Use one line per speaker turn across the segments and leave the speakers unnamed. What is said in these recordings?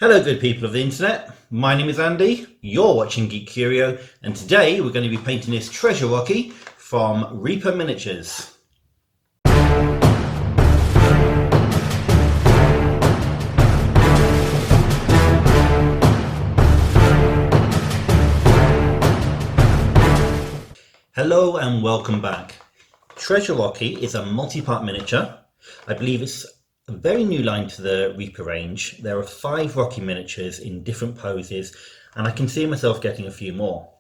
Hello good people of the internet, my name is Andy, you're watching Geek Curio, and today we're going to be painting this Treasure Rocky from Reaper Miniatures. Hello and welcome back. Treasure Rocky is a multi-part miniature. I believe it's a very new line to the Reaper range. There are 5 Rocky miniatures in different poses, and I can see myself getting a few more.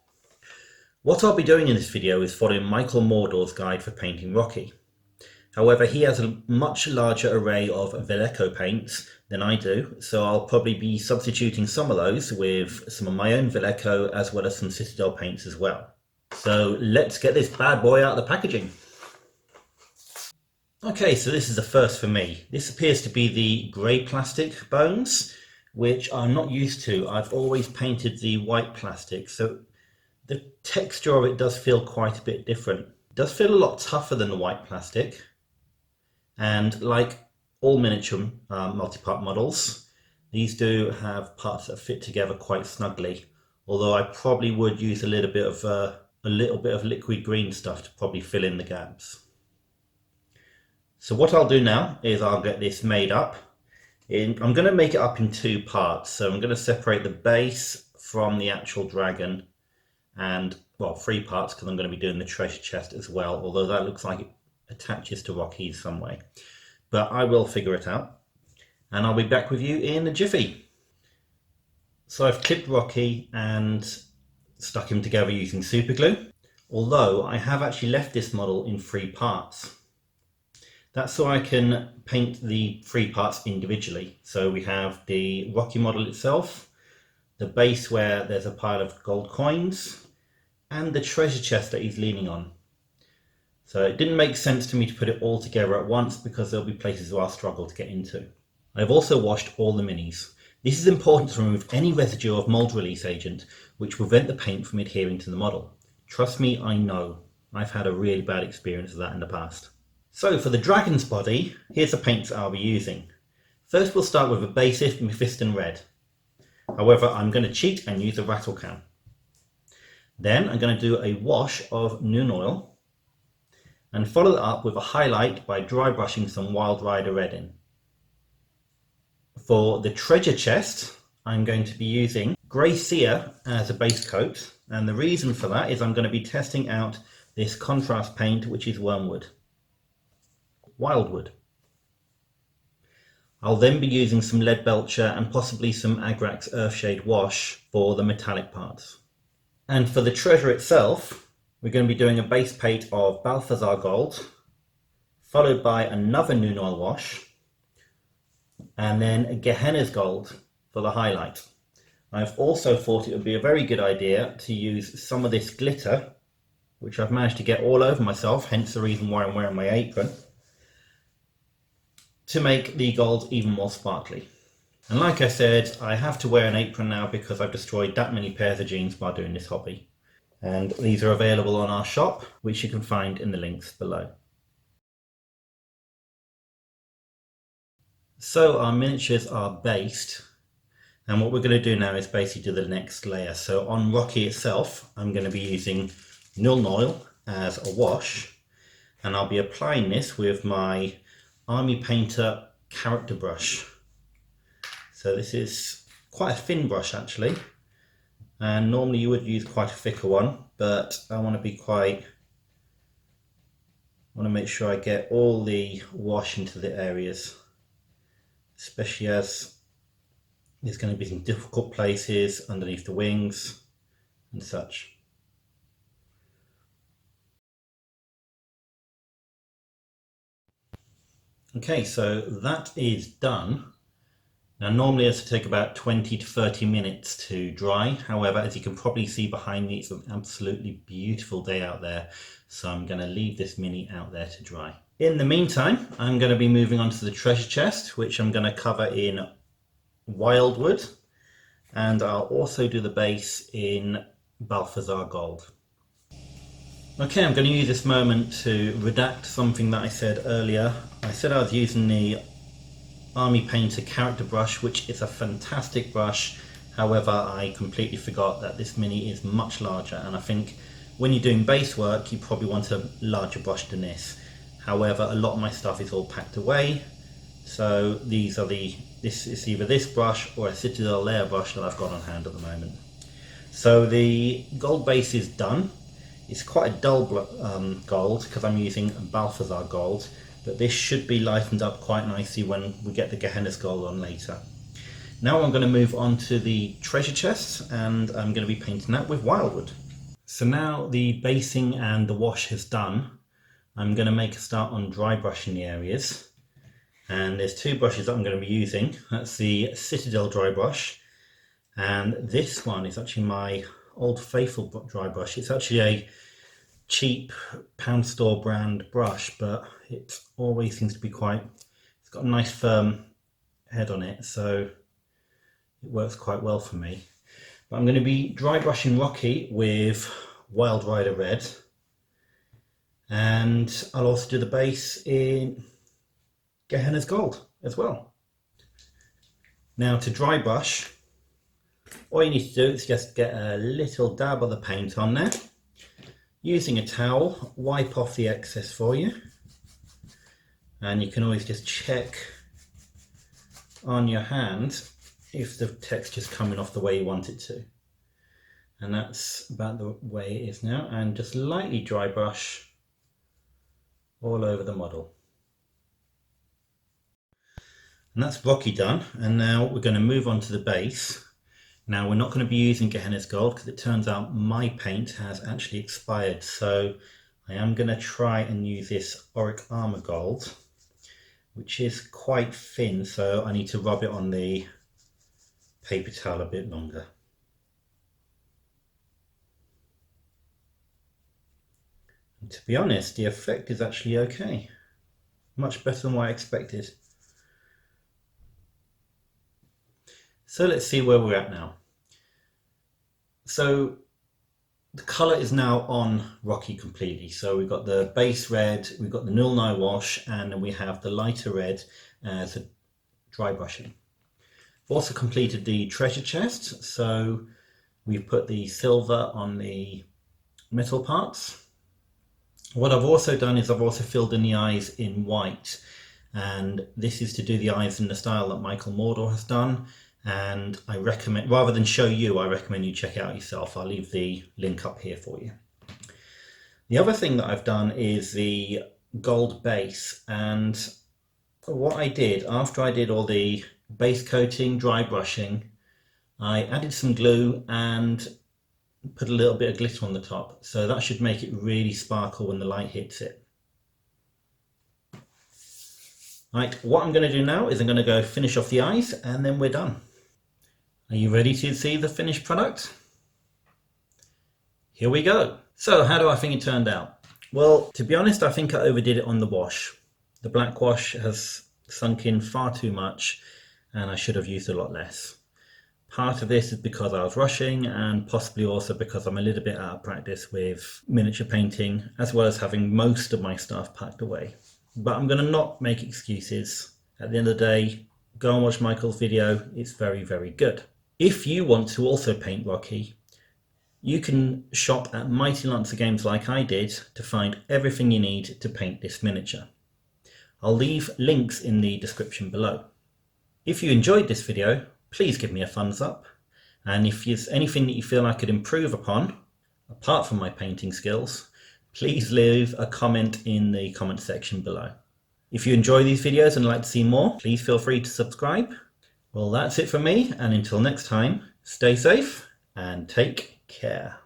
What I'll be doing in this video is following Michael Mordor's guide for painting Rocky. However, he has a much larger array of Velleco paints than I do, so I'll probably be substituting some of those with some of my own Velleco as well as some Citadel paints as well. So let's get this bad boy out of the packaging. Okay, so this is the first for me. This appears to be the grey plastic bones, which I'm not used to. I've always painted the white plastic, so the texture of it does feel quite a bit different. It does feel a lot tougher than the white plastic, and like all miniature multi-part models, these do have parts that fit together quite snugly, although I probably would use a little bit of liquid green stuff to probably fill in the gaps. So what I'll do now is I'll get this made up. I'm going to make it up in 2 parts. So I'm going to separate the base from the actual dragon, and well, 3 parts because I'm going to be doing the treasure chest as well, although that looks like it attaches to Rocky some way. But I will figure it out, and I'll be back with you in a jiffy. So I've clipped Rocky and stuck him together using super glue, although I have actually left this model in 3 parts. That's so I can paint the 3 parts individually. So we have the Rocky model itself, the base where there's a pile of gold coins, and the treasure chest that he's leaning on. So it didn't make sense to me to put it all together at once because there'll be places where I'll struggle to get into. I've also washed all the minis. This is important to remove any residue of mold release agent, which will prevent the paint from adhering to the model. Trust me, I know. I've had a really bad experience of that in the past. So for the dragon's body, here's the paints I'll be using. First we'll start with a basic Mephiston red. However, I'm going to cheat and use a rattle can. Then I'm going to do a wash of Noon Oil and follow it up with a highlight by dry brushing some Wild Rider red in. For the treasure chest, I'm going to be using Grey Seer as a base coat, and the reason for that is I'm going to be testing out this contrast paint, which is Wormwood. Wildwood. I'll then be using some Lead Belcher and possibly some Agrax Earthshade Wash for the metallic parts. And for the treasure itself, we're going to be doing a base paint of Balthazar Gold, followed by another Noon Oil Wash, and then Gehenna's Gold for the highlight. I've also thought it would be a very good idea to use some of this glitter, which I've managed to get all over myself, hence the reason why I'm wearing my apron, to make the gold even more sparkly. And like I said, I have to wear an apron now because I've destroyed that many pairs of jeans while doing this hobby. And these are available on our shop, which you can find in the links below. So our miniatures are based, and what we're going to do now is basically do the next layer. So on Rocky itself, I'm going to be using Noon Oil as a wash, and I'll be applying this with my Army Painter character brush. So this is quite a thin brush actually, and normally you would use quite a thicker one, but I want to make sure I get all the wash into the areas, especially as there's going to be some difficult places underneath the wings and such. Okay, so that is done. Now normally it has to take about 20 to 30 minutes to dry. However, as you can probably see behind me, it's an absolutely beautiful day out there. So I'm going to leave this mini out there to dry. In the meantime, I'm going to be moving on to the treasure chest, which I'm going to cover in Wildwood. And I'll also do the base in Balthazar Gold. Okay, I'm going to use this moment to redact something that I said earlier. I said I was using the Army Painter character brush, which is a fantastic brush. However, I completely forgot that this mini is much larger, and I think when you're doing base work you probably want a larger brush than this. However, a lot of my stuff is all packed away, so this is either this brush or a Citadel layer brush that I've got on hand at the moment. So the gold base is done. It's quite a dull gold because I'm using Balthazar gold, but this should be lightened up quite nicely when we get the Gehenna's gold on later. Now I'm going to move on to the treasure chest, and I'm going to be painting that with Wildwood. So now the basing and the wash is done, I'm going to make a start on dry brushing the areas. And there's two brushes that I'm going to be using. That's the Citadel dry brush, and this one is actually my Old Faithful dry brush. It's actually a cheap pound store brand brush, but it always seems to be it's got a nice firm head on it, so it works quite well for me. But I'm going to be dry brushing Rocky with Wild Rider Red, and I'll also do the base in Gehenna's Gold as well. Now to dry brush, all you need to do is just get a little dab of the paint on there. Using a towel, wipe off the excess for you, and you can always just check on your hand if the texture's coming off the way you want it to. And that's about the way it is now, and just lightly dry brush all over the model. And that's Rocky done, and now we're going to move on to the base. Now we're not going to be using Gehenna's Gold because it turns out my paint has actually expired, so I am going to try and use this Auric Armor Gold, which is quite thin, so I need to rub it on the paper towel a bit longer. And to be honest, the effect is actually okay. Much better than what I expected. So let's see where we're at now. So the colour is now on Rocky completely. So we've got the base red, we've got the Null Nye wash, and then we have the lighter red as a dry brushing. I've also completed the treasure chest. So we've put the silver on the metal parts. What I've also done is I've also filled in the eyes in white, and this is to do the eyes in the style that Michael Mordor has done. And I recommend, rather than show you, I recommend you check it out yourself. I'll leave the link up here for you. The other thing that I've done is the gold base, and what I did after I did all the base coating, dry brushing, I added some glue and put a little bit of glitter on the top, so that should make it really sparkle when the light hits it. Right, what I'm going to do now is I'm going to go finish off the eyes, and then we're done. Are you ready to see the finished product? Here we go. So how do I think it turned out? Well, to be honest, I think I overdid it on the wash. The black wash has sunk in far too much, and I should have used a lot less. Part of this is because I was rushing, and possibly also because I'm a little bit out of practice with miniature painting, as well as having most of my stuff packed away. But I'm going to not make excuses. At the end of the day, go and watch Michael's video. It's very, very good. If you want to also paint Rocky, you can shop at Mighty Lancer Games like I did to find everything you need to paint this miniature. I'll leave links in the description below. If you enjoyed this video, please give me a thumbs up. And if there's anything that you feel I could improve upon, apart from my painting skills, please leave a comment in the comment section below. If you enjoy these videos and like to see more, please feel free to subscribe. Well, that's it for me, and until next time, stay safe and take care.